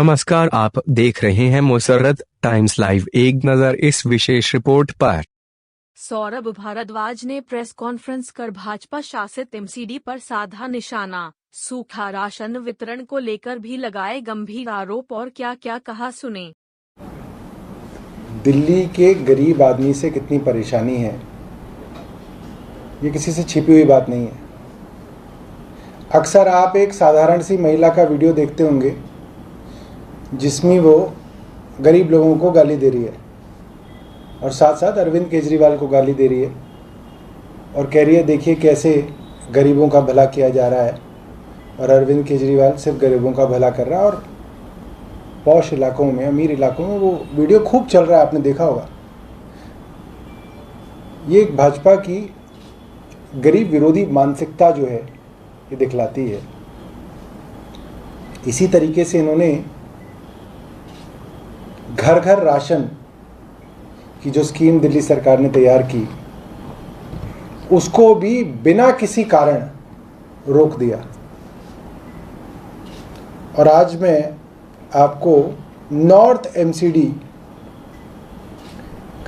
नमस्कार, आप देख रहे हैं मुसर्रत टाइम्स लाइव। एक नजर इस विशेष रिपोर्ट पर। सौरभ भारद्वाज ने प्रेस कॉन्फ्रेंस कर भाजपा शासित एमसीडी पर साधा निशाना। सूखा राशन वितरण को लेकर भी लगाए गंभीर आरोप और क्या क्या कहा, सुने। दिल्ली के गरीब आदमी से कितनी परेशानी है, ये किसी से छिपी हुई बात नहीं है। अक्सर आप एक साधारण सी महिला का वीडियो देखते होंगे जिसमें वो गरीब लोगों को गाली दे रही है और साथ साथ अरविंद केजरीवाल को गाली दे रही है और कह रही है देखिए कैसे गरीबों का भला किया जा रहा है, और अरविंद केजरीवाल सिर्फ गरीबों का भला कर रहा है। और पॉश इलाकों में, अमीर इलाकों में वो वीडियो खूब चल रहा है, आपने देखा होगा। ये एक भाजपा की गरीब विरोधी मानसिकता जो है ये दिखलाती है। इसी तरीके से इन्होंने घर घर राशन की जो स्कीम दिल्ली सरकार ने तैयार की उसको भी बिना किसी कारण रोक दिया। और आज मैं आपको नॉर्थ एमसीडी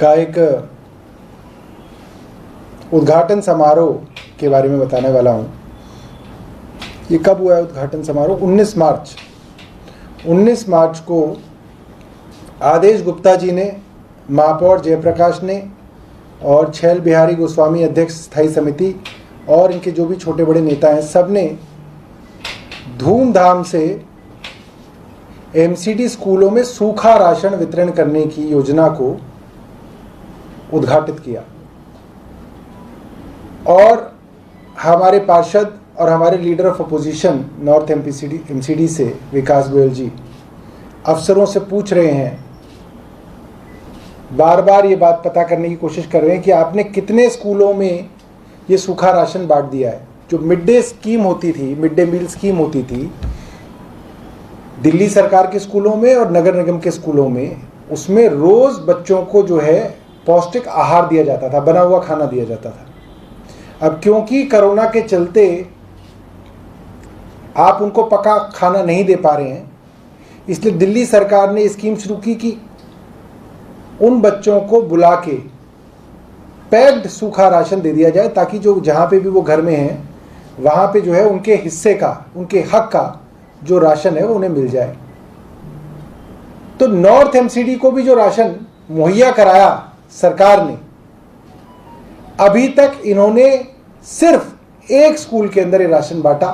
का एक उद्घाटन समारोह के बारे में बताने वाला हूं। ये कब हुआ है उद्घाटन समारोह? 19 मार्च को आदेश गुप्ता जी ने, महापौर जयप्रकाश ने और छैल बिहारी गोस्वामी अध्यक्ष स्थायी समिति और इनके जो भी छोटे बड़े नेता हैं, सब ने धूमधाम से एमसीडी स्कूलों में सूखा राशन वितरण करने की योजना को उद्घाटित किया। और हमारे पार्षद और हमारे leader of opposition north MCD से विकास गोयल जी अफसरों से पूछ रहे हैं, बार बार ये बात पता करने की कोशिश कर रहे हैं कि आपने कितने स्कूलों में ये सूखा राशन बांट दिया है। जो मिड डे स्कीम होती थी, मिड डे मील स्कीम होती थी दिल्ली सरकार के स्कूलों में और नगर निगम के स्कूलों में, उसमें रोज बच्चों को जो है पौष्टिक आहार दिया जाता था, बना हुआ खाना दिया जाता था। अब क्योंकि कोरोना के चलते आप उनको पका खाना नहीं दे पा रहे हैं, इसलिए दिल्ली सरकार ने स्कीम शुरू की कि उन बच्चों को बुला के पैक्ड सूखा राशन दे दिया जाए, ताकि जो जहाँ पे भी वो घर में हैं वहाँ पे जो है उनके हिस्से का, उनके हक का जो राशन है वो उन्हें मिल जाए। तो नॉर्थ एमसीडी को भी जो राशन मुहैया कराया सरकार ने, अभी तक इन्होंने सिर्फ एक स्कूल के अंदर ये राशन बांटा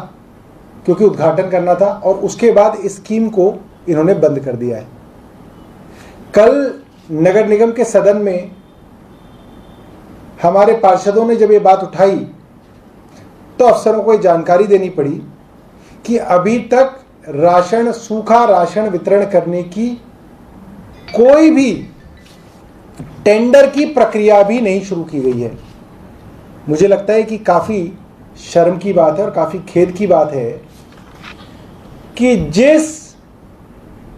क्योंकि उद्घाटन करना था, और उसके बाद इस स्कीम को इन्होंने बंद कर दिया है। कल नगर निगम के सदन में हमारे पार्षदों ने जब ये बात उठाई तो अफसरों को ये जानकारी देनी पड़ी कि अभी तक राशन, सूखा राशन वितरण करने की कोई भी टेंडर की प्रक्रिया भी नहीं शुरू की गई है। मुझे लगता है कि काफी शर्म की बात है और काफी खेद की बात है कि जिस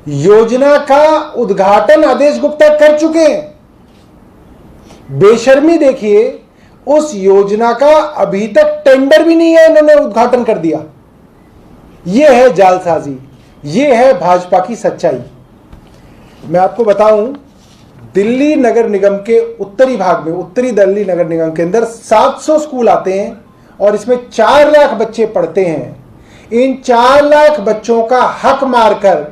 योजना का उद्घाटन आदेश गुप्ता कर चुके हैं, बेशर्मी देखिए, उस योजना का अभी तक टेंडर भी नहीं है, इन्होंने उद्घाटन कर दिया। यह है जालसाजी, यह है भाजपा की सच्चाई। मैं आपको बताऊं, दिल्ली नगर निगम के उत्तरी भाग में, उत्तरी दिल्ली नगर निगम के अंदर 700 स्कूल आते हैं और इसमें 4 लाख बच्चे पढ़ते हैं। इन 4 लाख बच्चों का हक मारकर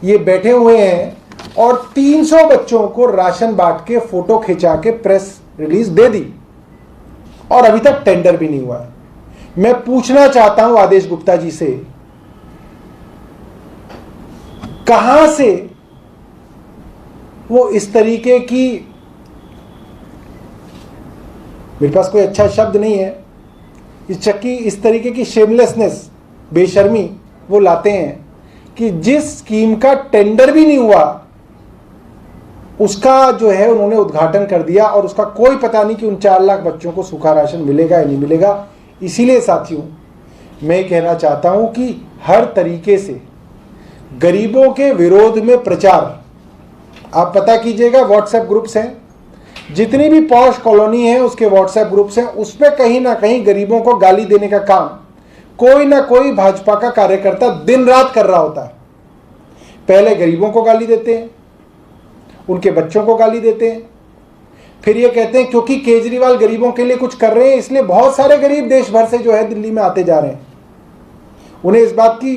ये बैठे हुए हैं और 300 बच्चों को राशन बांट के फोटो खिंचा के प्रेस रिलीज दे दी, और अभी तक टेंडर भी नहीं हुआ है। मैं पूछना चाहता हूं आदेश गुप्ता जी से, कहां से वो इस तरीके की, मेरे पास कोई अच्छा शब्द नहीं है, इस तरीके की शेमलेसनेस, बेशर्मी वो लाते हैं कि जिस स्कीम का टेंडर भी नहीं हुआ उसका जो है उन्होंने उद्घाटन कर दिया, और उसका कोई पता नहीं कि उन 4 लाख बच्चों को सूखा राशन मिलेगा या नहीं मिलेगा। इसीलिए साथियों, मैं कहना चाहता हूं कि हर तरीके से गरीबों के विरोध में प्रचार आप पता कीजिएगा। व्हाट्सएप ग्रुप्स हैं, जितनी भी पॉश कॉलोनी है उसके व्हाट्सएप ग्रुप्स हैं, उस पर कहीं ना कहीं गरीबों को गाली देने का काम कोई ना कोई भाजपा का कार्यकर्ता दिन रात कर रहा होता है। पहले गरीबों को गाली देते हैं, उनके बच्चों को गाली देते हैं, फिर ये कहते हैं क्योंकि केजरीवाल गरीबों के लिए कुछ कर रहे हैं इसलिए बहुत सारे गरीब देश भर से जो है दिल्ली में आते जा रहे हैं। उन्हें इस बात की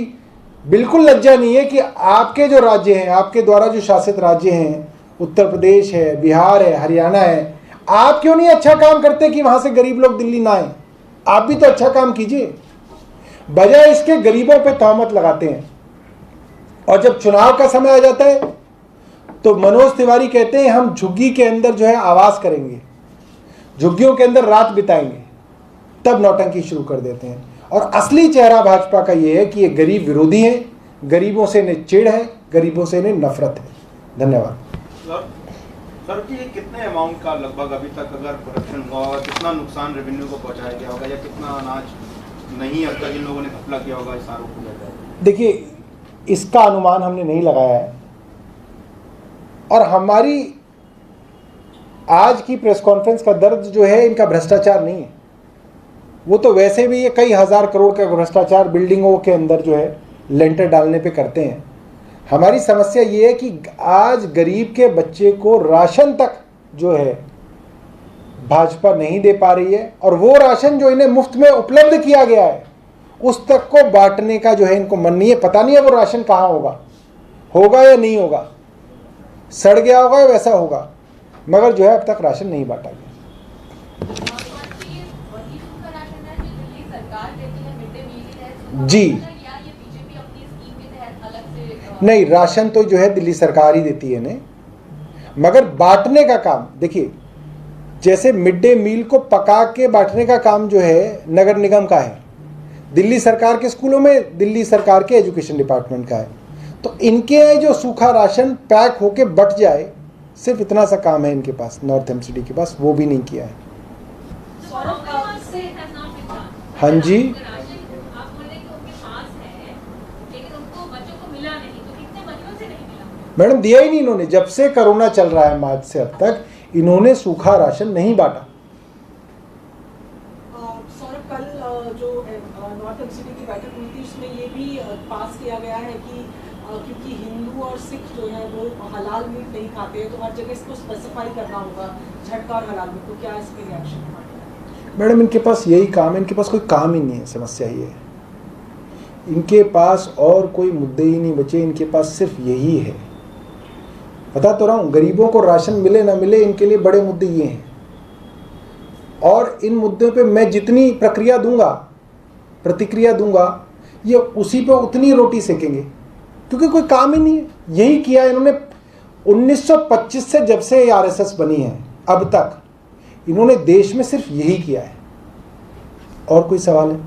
बिल्कुल लज्जा नहीं है कि आपके जो राज्य हैं, आपके द्वारा जो शासित राज्य हैं, उत्तर प्रदेश है, बिहार है, हरियाणा है, आप क्यों नहीं अच्छा काम करते कि वहां से गरीब लोग दिल्ली ना आए? आप भी तो अच्छा काम कीजिए। बजाय इसके गरीबों पे तहमत लगाते हैं। और जब चुनाव का समय आ जाता है तो मनोज तिवारी कहते हैं हम झुग्गी के अंदर जो है आवास करेंगे, झुग्गियों के अंदर रात बिताएंगे, तब नौटंकी शुरू कर देते हैं। और असली चेहरा भाजपा का ये है कि ये गरीब विरोधी है, गरीबों से इन्हें चिढ़ है, गरीबों से इन्हें नफरत है। धन्यवाद। सर जी, कितने अमाउंट का लगभग अभी तक अगर प्रोडक्शन हुआ होगा, कितना नुकसान रेवेन्यू को पहुंचाया गया होगा, या कितना अनाज नहीं अब तक इन लोगों ने घपला किया होगा, इस आरोप को लेकर? देखिए, इसका अनुमान हमने नहीं लगाया है और हमारी आज की प्रेस कॉन्फ्रेंस का दर्द जो है इनका भ्रष्टाचार नहीं है। वो तो वैसे भी ये कई हजार करोड़ का भ्रष्टाचार बिल्डिंगों के अंदर जो है लेंटर डालने पे करते हैं। हमारी समस्या ये है कि आज गरीब के बच्चे को राशन तक जो है भाजपा नहीं दे पा रही है, और वो राशन जो इन्हें मुफ्त में उपलब्ध किया गया है उस तक को बांटने का जो है इनको मन नहीं है। पता नहीं है वो राशन कहाँ होगा या नहीं होगा, सड़ गया होगा या वैसा होगा, मगर जो है अब तक राशन नहीं बांटा गया। जी नहीं, राशन तो जो है दिल्ली सरकार ही देती है इन्हें, मगर बांटने का काम देखिए, जैसे मिड डे मील को पका के बांटने का काम जो है नगर निगम का है, दिल्ली सरकार के स्कूलों में दिल्ली सरकार के एजुकेशन डिपार्टमेंट का है। तो इनके जो सूखा राशन पैक होके बट जाए, सिर्फ इतना सा काम है इनके पास, नॉर्थ एमसीडी के पास, वो भी नहीं किया है। हाँ जी, मैडम दिया ही नहीं इन्होंने। जब से कोरोना चल रहा है मार्च से अब तक इन्होंने सूखा राशन नहीं बांटा। सौरभ, कल जो नॉर्थ एमसीडी की बैठक हुई थी उसमें ये भी पास किया गया है कि क्योंकि हिंदू और सिख जो है वो हलाल मीट नहीं खाते हैं तो हर जगह इसको स्पेसिफाई करना होगा, झटका और हलाल मीट। तो क्या इसके रिएक्शन है? मैडम इनके पास यही काम है, इनके पास कोई काम ही नहीं है। समस्या ये है, इनके पास और कोई मुद्दे ही नहीं बचे, इनके पास सिर्फ यही है। बता तो रहा हूँ, गरीबों को राशन मिले ना मिले इनके लिए बड़े मुद्दे ये हैं, और इन मुद्दों पे मैं जितनी प्रतिक्रिया दूंगा ये उसी पे उतनी रोटी सेकेंगे, क्योंकि कोई काम ही नहीं है। यही किया इन्होंने 1925 से, जब से आरएसएस बनी है अब तक इन्होंने देश में सिर्फ यही किया है। और कोई सवाल है?